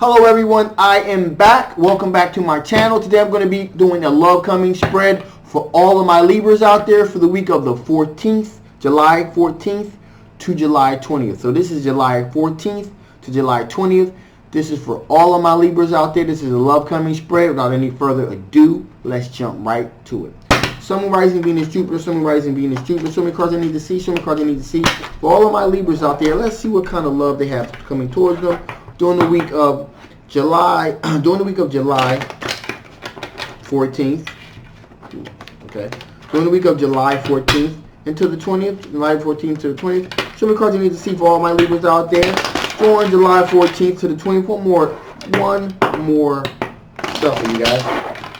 Hello everyone, I am back. Welcome back to my channel. Today I'm going to be doing a love coming spread for all of my Libras out there for the week of the 14th, July 14th to July 20th. So this is July 14th to July 20th. This is for all of my Libras out there. This is a love coming spread. Without any further ado, let's jump right to it. Sun, Rising, Venus, Jupiter, Sun, Rising, Venus, Jupiter. So many cards I need to see, so many cards I need to see. For all of my Libras out there, let's see what kind of love they have coming towards them during the week of July 14th. Okay. During the week of July 14th until the 20th, July 14th to the 20th. So many cards I need to see for all my Libras out there. During July 14th to the 20th. One more stuff for you guys.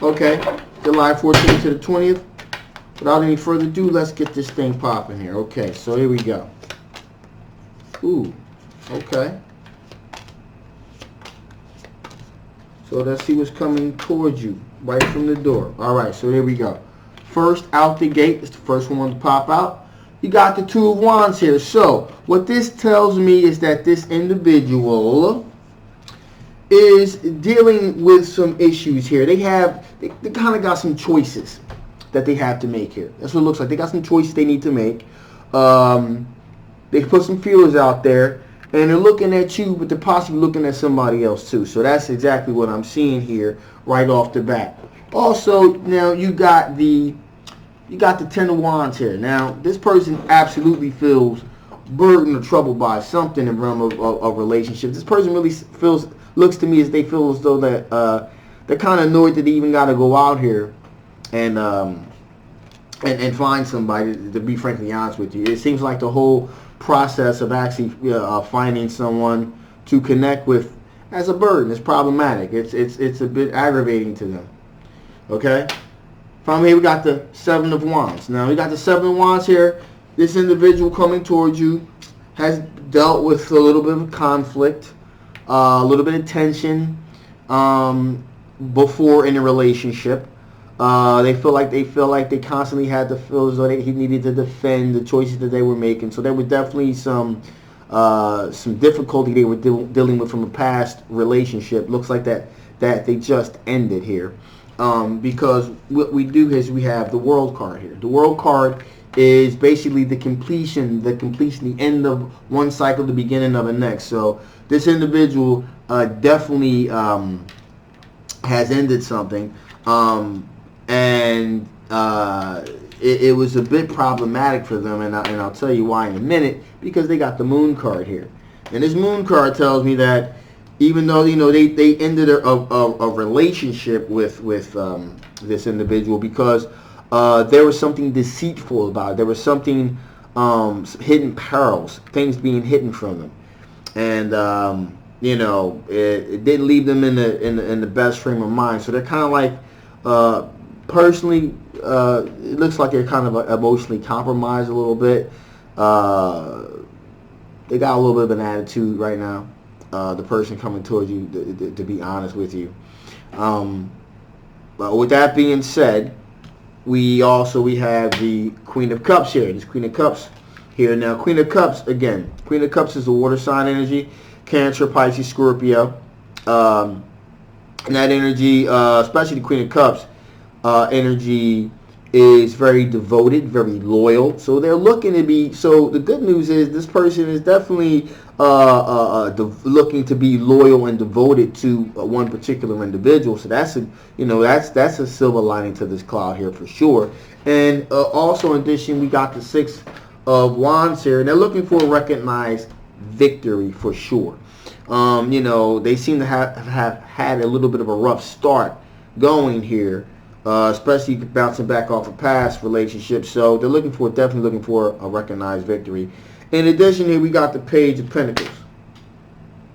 Okay. July 14th to the 20th. Without any further ado, let's get this thing popping here. Okay, so here we go. Ooh, okay. So let's see what's coming towards you right from the door. All right, so here we go. First out the gate, it's the first one to pop out. You got the Two of Wands here. So what this tells me is that this individual is dealing with some issues here. They kind of got some choices that they have to make here. That's what it looks like. They got some choices they need to make. They put some feelers out there, and they're looking at you, but they're possibly looking at somebody else too. So that's exactly what I'm seeing here right off the bat. Also, now you got the Ten of Wands here. Now this person absolutely feels burdened or troubled by something in the realm of relationships. This person really looks to me as they feel as though that they're kind of annoyed that they even got to go out here and find somebody. To be frankly honest with you, it seems like the whole process of actually finding someone to connect with as a burden is problematic. It's a bit aggravating to them. Okay. From here we got the Seven of Wands. Now we got the Seven of Wands here. This individual coming towards you has dealt with a little bit of conflict, a little bit of tension before in a relationship. They feel like they constantly had to feel as though he needed to defend the choices that they were making. So there were definitely some difficulty they were dealing with from a past relationship. Looks like that they just ended here. Because what we do is we have the World card here. The World card is basically the completion, the end of one cycle, the beginning of the next. So this individual definitely has ended something. And it was a bit problematic for them, and I'll tell you why in a minute, because they got the Moon card here. And this Moon card tells me that even though they ended a relationship with this individual because there was something deceitful about it. There was something hidden perils, things being hidden from them, and it didn't leave them in the best frame of mind. So they're kind of like personally, it looks like they're kind of emotionally compromised a little bit. They got a little bit of an attitude right now. The person coming towards you, to be honest with you. But with that being said, we have the Queen of Cups here. This Queen of Cups here. Now, Queen of Cups, again, Queen of Cups is the water sign energy. Cancer, Pisces, Scorpio. And that energy, especially the Queen of Cups, energy is very devoted, very loyal. So they're looking to be, so the good news is this person is definitely looking to be loyal and devoted to one particular individual. So that's a silver lining to this cloud here for sure. And also in addition, we got the Six of Wands here, and they're looking for a recognized victory for sure. They seem to have had a little bit of a rough start going here. Especially bouncing back off a past relationship. So they're definitely looking for a recognized victory. In addition, here we got the Page of Pentacles.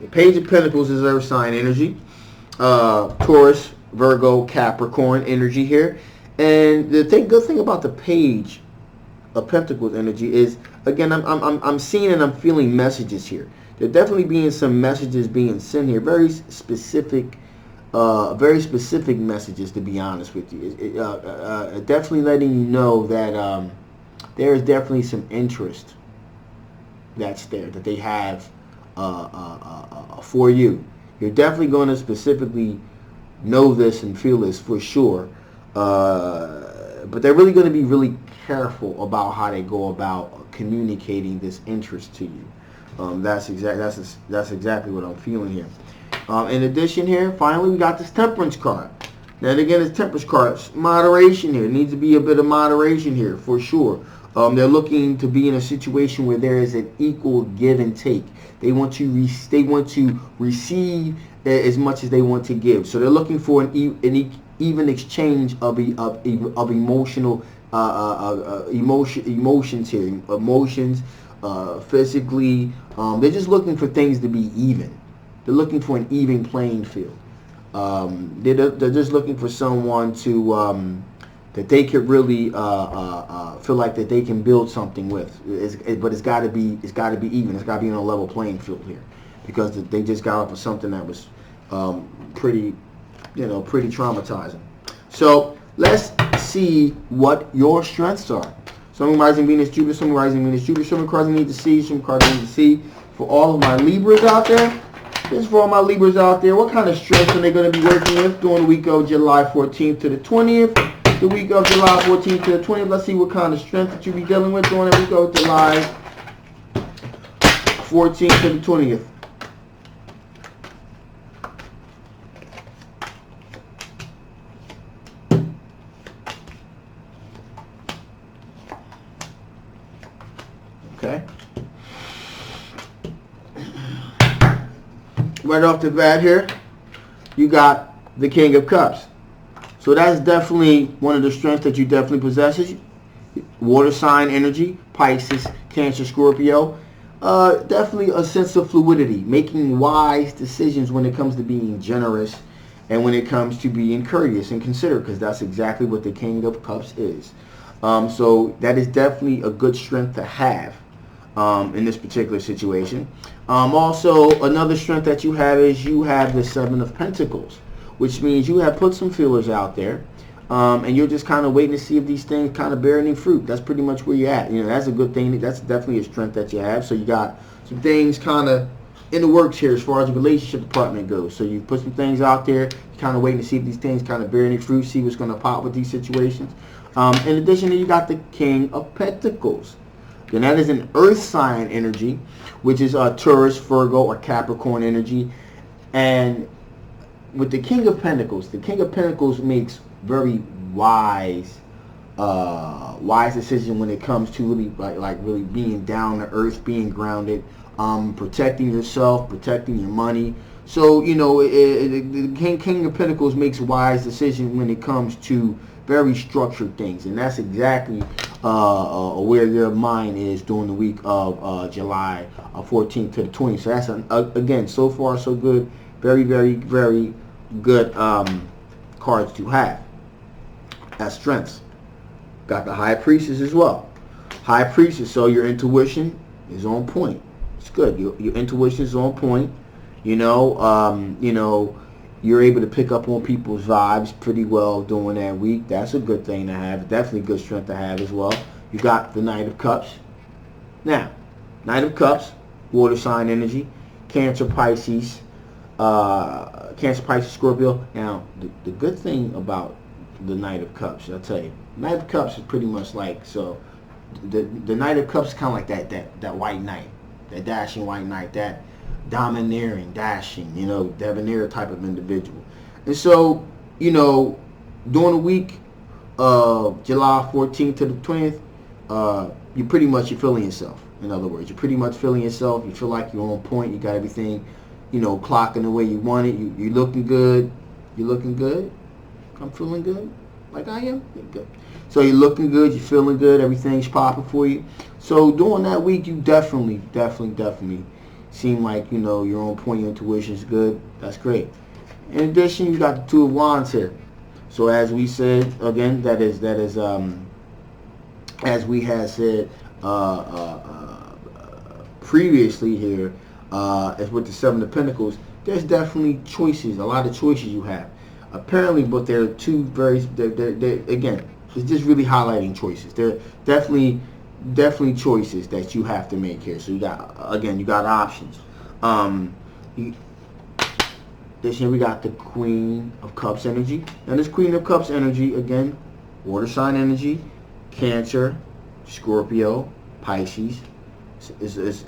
The Page of Pentacles is earth sign energy. Taurus, Virgo, Capricorn energy here. And the good thing about the Page of Pentacles energy is, again, I'm seeing and I'm feeling messages here. There definitely being some messages being sent here. Very specific messages, to be honest with you. Definitely letting you know that there is definitely some interest that's there, that they have for you. You're definitely going to specifically know this and feel this for sure. But they're really going to be really careful about how they go about communicating this interest to you. That's exactly what I'm feeling here. In addition here, finally, we got this Temperance card. Now, again, it's Temperance card. Moderation here. It needs to be a bit of moderation here for sure. They're looking to be in a situation where there is an equal give and take. They want to receive as much as they want to give. So they're looking for an even exchange of emotional emotions here, emotions, physically. They're just looking for things to be even. They're looking for an even playing field. They're just looking for someone to that they could really feel like that they can build something with. But it's got to be even. It's got to be on a level playing field here, because they just got off of something that was pretty traumatizing. So let's see what your strengths are. Sun, rising, Venus, Jupiter. Sun, rising, Venus, Jupiter. Some cards I need to see. Some cards I need to see for all of my Libras out there. This is for all my Libras out there. What kind of strengths are they going to be working with during the week of July 14th to the 20th? The week of July 14th to the 20th. Let's see what kind of strength that you'll be dealing with during the week of July 14th to the 20th. Okay. Right off the bat here, you got the King of Cups. So that's definitely one of the strengths that you definitely possess. Water sign energy, Pisces, Cancer, Scorpio. Definitely a sense of fluidity, making wise decisions when it comes to being generous and when it comes to being courteous and considerate, because that's exactly what the King of Cups is. So that is definitely a good strength to have in this particular situation. Also, another strength that you have is you have the Seven of Pentacles, which means you have put some feelers out there, and you're just kind of waiting to see if these things kind of bear any fruit. That's pretty much where you're at. You know, that's a good thing. That's definitely a strength that you have. So you got some things kind of in the works here as far as the relationship department goes. So you put some things out there, you're kind of waiting to see if these things kind of bear any fruit, see what's going to pop with these situations. In addition, you got the King of Pentacles. And that is an earth sign energy, which is Taurus, Virgo, or Capricorn energy. And with the King of Pentacles makes very wise decision when it comes to really like really being down to earth, being grounded, protecting yourself, protecting your money. So you know, the King of Pentacles makes wise decisions when it comes to very structured things, and that's exactly where your mind is during the week of July 14th to the 20th. So that's again, so far so good. Very, very, very good cards to have as strengths. Got the High Priestess as well. High Priestess, so your intuition is on point. It's good. Your intuition is on point. You know, you're able to pick up on people's vibes pretty well during that week. That's a good thing to have. Definitely good strength to have as well. You got the Knight of Cups. Now, Knight of Cups, water sign energy, Cancer, Pisces, Scorpio. Now, the good thing about the Knight of Cups, I'll tell you, Knight of Cups is pretty much like, so the Knight of Cups is kind of like that white knight, that dashing white knight, that domineering, dashing, you know, debonair type of individual. And so, you know, during the week of July 14th to the 20th, you're feeling yourself. In other words, you're pretty much feeling yourself. You feel like you're on point. You got everything, you know, clocking the way you want it. You're looking good. You're looking good. I'm feeling good, like I am. You're good. So you're looking good. You're feeling good. Everything's popping for you. So during that week, you definitely seem like, you know, you're on point. Your intuition's good. That's great. In addition, you got the Two of Wands here. So as we said, again, that is as we had said previously here, as with the Seven of Pentacles, there's definitely choices, a lot of choices you have. Apparently, but there are two very, again, it's just really highlighting choices. There are definitely choices that you have to make here. So you got, again, you got options. This here we got the Queen of Cups energy. Now this Queen of Cups energy, again, water sign energy, Cancer, Scorpio, Pisces.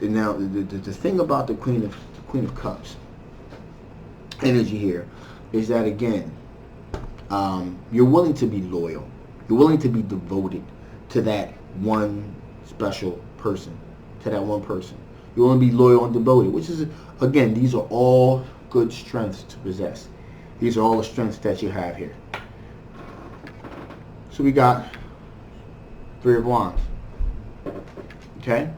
Now the thing about the Queen of Cups energy here is that, again, you're willing to be loyal. You're willing to be devoted to that one special person, to that one person. You want to be loyal and devoted, which is, again, these are all good strengths to possess. These are all the strengths that you have here. So we got Three of Wands. Okay?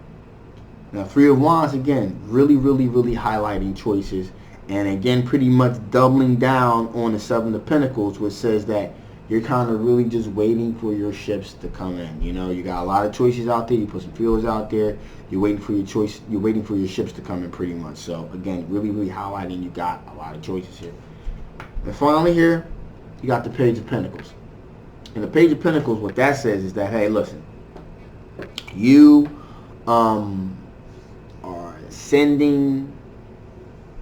Now, Three of Wands, again, really highlighting choices. And again, pretty much doubling down on the Seven of Pentacles, which says that you're kind of really just waiting for your ships to come in. You know, you got a lot of choices out there. You put some feelers out there. You're waiting for your choice. You're waiting for your ships to come in, pretty much. So again, really highlighting you got a lot of choices here. And finally here, you got the Page of Pentacles. And the Page of Pentacles, what that says is that, hey, listen, you are sending.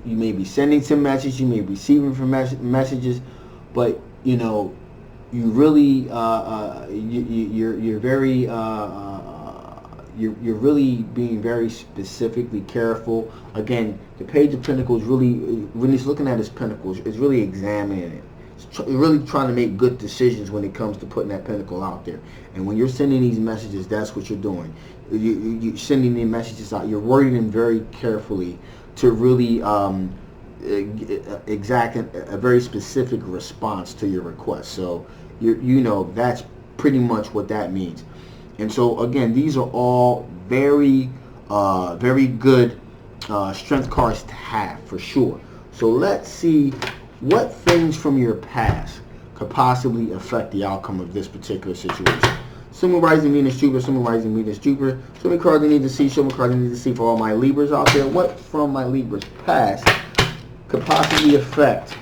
You may be sending some messages. You may be receiving some messages, but you know, you really you're really being very specifically careful. Again, the Page of Pentacles really, when it's looking at his pentacles, it's really examining it. It's really trying to make good decisions when it comes to putting that pentacle out there. And when you're sending these messages, that's what you're doing. You're sending the messages out. You're wording them very carefully to really exact a very specific response to your request. So you know, that's pretty much what that means. And so again, these are all very good strength cards to have, for sure. So let's see what things from your past could possibly affect the outcome of this particular situation. Sun, Moon, Rising, Venus, Jupiter. Sun, Moon, Rising, Venus, Jupiter. So many cards I need to see. So many cards I need to see for all my Libras out there. What from my Libras past could possibly affect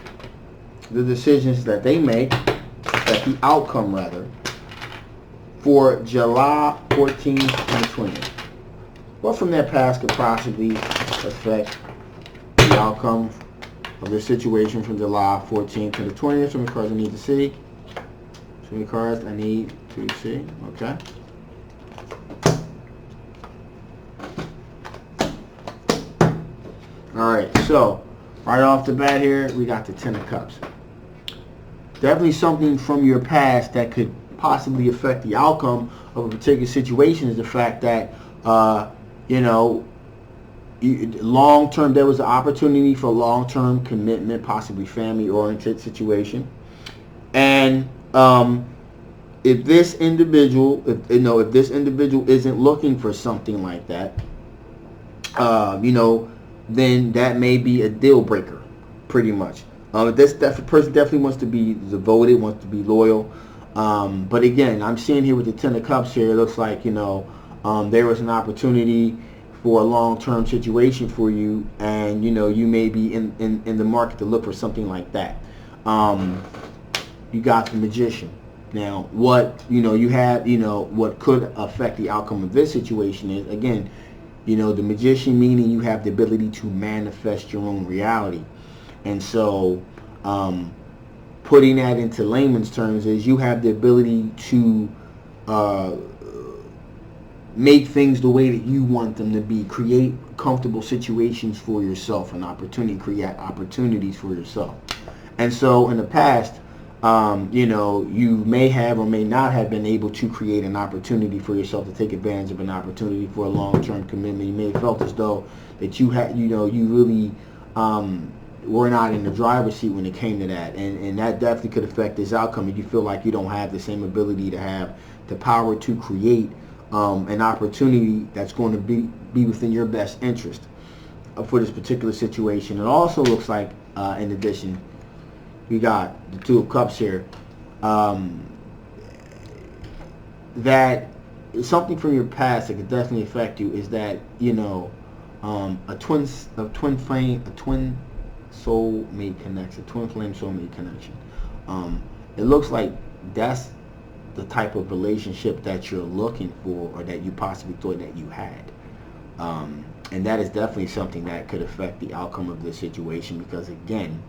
the decisions that they make, that the outcome rather, for July 14th and 20th. What from their past could possibly affect the outcome of this situation from July 14th to the 20th? So many cards I need to see. So many cards I need to see. Okay. Alright, so right off the bat here, we got the Ten of Cups. Definitely something from your past that could possibly affect the outcome of a particular situation is the fact that, you know, long-term, there was an opportunity for long-term commitment, possibly family-oriented situation. And if this individual, if this individual isn't looking for something like that, you know, then that may be a deal breaker, pretty much. This person definitely wants to be devoted, wants to be loyal. But again, I'm seeing here with the Ten of Cups here, it looks like, you know, there was an opportunity for a long-term situation for you, and you know, you may be in the market to look for something like that. You got the Magician. Now, what, you know, you have, you know, what could affect the outcome of this situation is, again, you know, the Magician, meaning you have the ability to manifest your own reality. And so putting that into layman's terms is you have the ability to make things the way that you want them to be, create comfortable situations for yourself, an opportunity, create opportunities for yourself. And so in the past, you know, you may have or may not have been able to create an opportunity for yourself to take advantage of an opportunity for a long-term commitment. You may have felt as though that you had, you know, you really were not in the driver's seat when it came to that, and that definitely could affect this outcome if you feel like you don't have the same ability to have the power to create an opportunity that's going to be within your best interest for this particular situation. It also looks like, in addition, we got the Two of Cups here, that something from your past that could definitely affect you is that, you know, a twin soulmate connection, twin flame soulmate connection. It looks like that's the type of relationship that you're looking for, or that you possibly thought that you had. And that is definitely something that could affect the outcome of this situation, because again,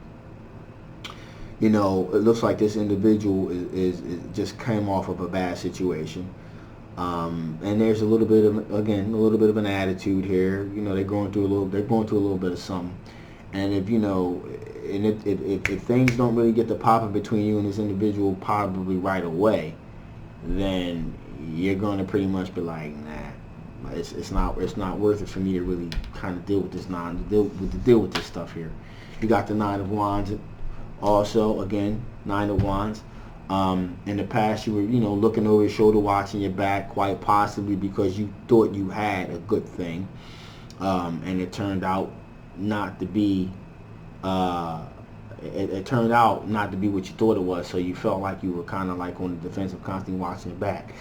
You know, it looks like this individual is just came off of a bad situation. And there's a little bit of, again, a little bit of an attitude here. You know, they're going through a little bit of something. And if, you know, and if things don't really get to popping between you and this individual probably right away, then you're going to pretty much be like, nah, it's not worth it for me to really kind of deal with this deal with this stuff here. You got the Nine of Wands. Also, again, Nine of Wands. In the past, you were, you know, looking over your shoulder, watching your back, quite possibly because you thought you had a good thing, and it turned out not to be. It turned out not to be what you thought it was. So you felt like you were kind of like on the defensive, constantly watching your back.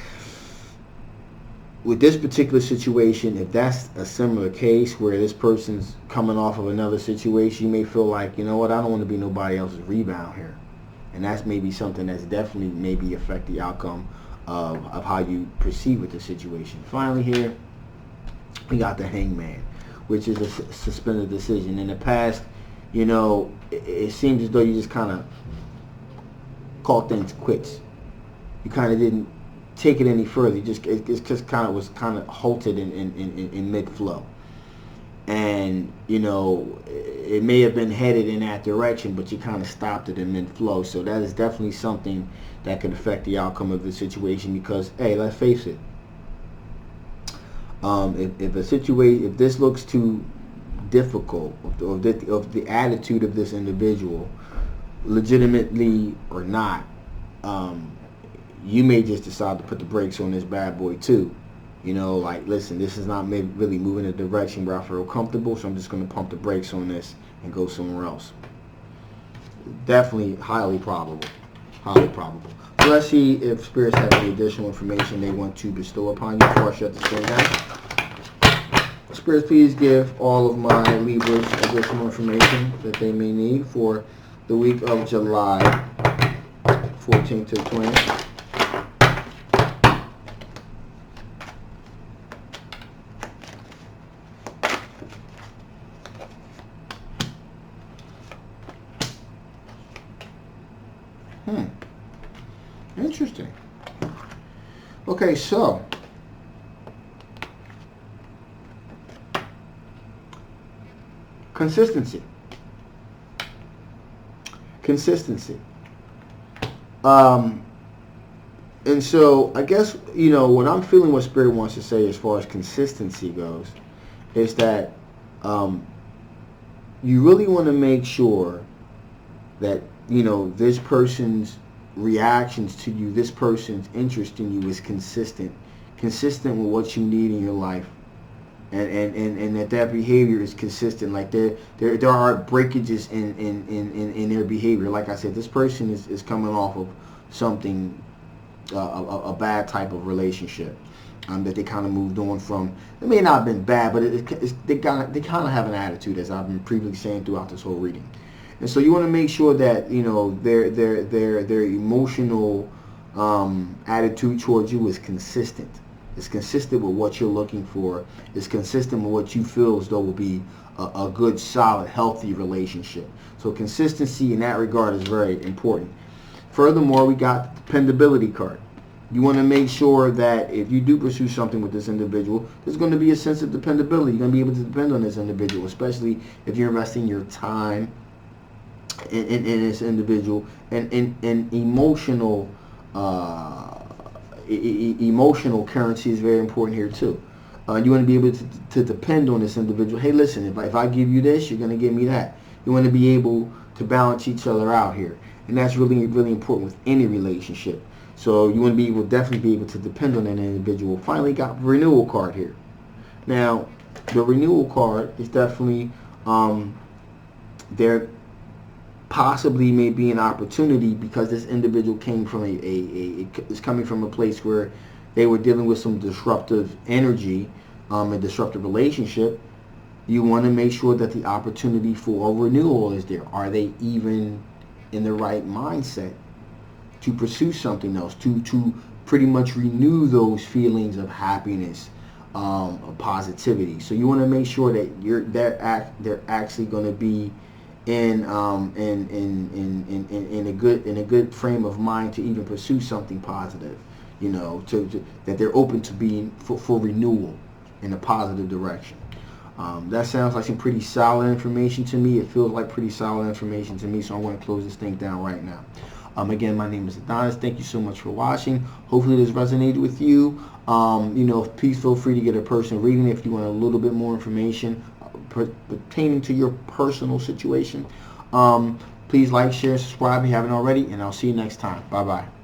With this particular situation, if that's a similar case where this person's coming off of another situation, you may feel like, you know what, I don't want to be nobody else's rebound here. And that's maybe something that's definitely maybe affect the outcome of how you proceed with the situation. Finally here, we got the Hangman, which is a suspended decision. In the past, you know, it seems as though you just kind of called things quits. You kind of didn't take it any further. It just kind of was halted in mid flow, and you know, it may have been headed in that direction, but you kind of stopped it in mid flow. So that is definitely something that could affect the outcome of the situation. Because hey, let's face it, if this looks too difficult, of the attitude of this individual, legitimately or not, you may just decide to put the brakes on this bad boy too. You know, like, listen, this is not really moving in a direction where I feel comfortable, so I'm just going to pump the brakes on this and go somewhere else. Definitely highly probable. Highly probable. So let's see if spirits have any additional information they want to bestow upon you before I shut this thing down. Spirits, please give all of my Libras additional information that they may need for the week of July 14th to 20th. Interesting. Okay, so consistency. And so I guess, you know, what I'm feeling what Spirit wants to say as far as consistency goes is that you really want to make sure that, you know, this person's reactions to you, this person's interest in you is consistent with what you need in your life, and that behavior is consistent. Like there are breakages in their behavior. Like I said, this person is coming off of something, a bad type of relationship that they kind of moved on from. It may not have been bad, but they kind of have an attitude, as I've been previously saying throughout this whole reading. And so you want to make sure that, you know, their emotional attitude towards you is consistent. It's consistent with what you're looking for. It's consistent with what you feel as though will be a good, solid, healthy relationship. So consistency in that regard is very important. Furthermore, we got the dependability card. You want to make sure that if you do pursue something with this individual, there's going to be a sense of dependability. You're going to be able to depend on this individual, especially if you're investing your time in this individual, and emotional emotional currency is very important here too. You want to be able to depend on this individual. Hey, listen, if I give you this, you're going to give me that. You want to be able to balance each other out here, and that's really, really important with any relationship. So you want to be able, definitely be able to depend on an individual. Finally, got renewal card here. Now, the renewal card is definitely there. Possibly may be an opportunity because this individual came from is coming from a place where they were dealing with some disruptive energy, a disruptive relationship. You want to make sure that the opportunity for a renewal is there. Are they even in the right mindset to pursue something else, to pretty much renew those feelings of happiness, of positivity? So you want to make sure that they're actually going to be in a good frame of mind to even pursue something positive, you know, that they're open to being for renewal in a positive direction. That sounds like some pretty solid information to me. It feels like pretty solid information to me, so I'm going to close this thing down right now. Again, my name is Adonis. Thank you so much for watching. Hopefully this resonated with you. You know, please feel free to get a personal reading if you want a little bit more information pertaining to your personal situation. Please like, share, subscribe if you haven't already, and I'll see you next time. Bye-bye.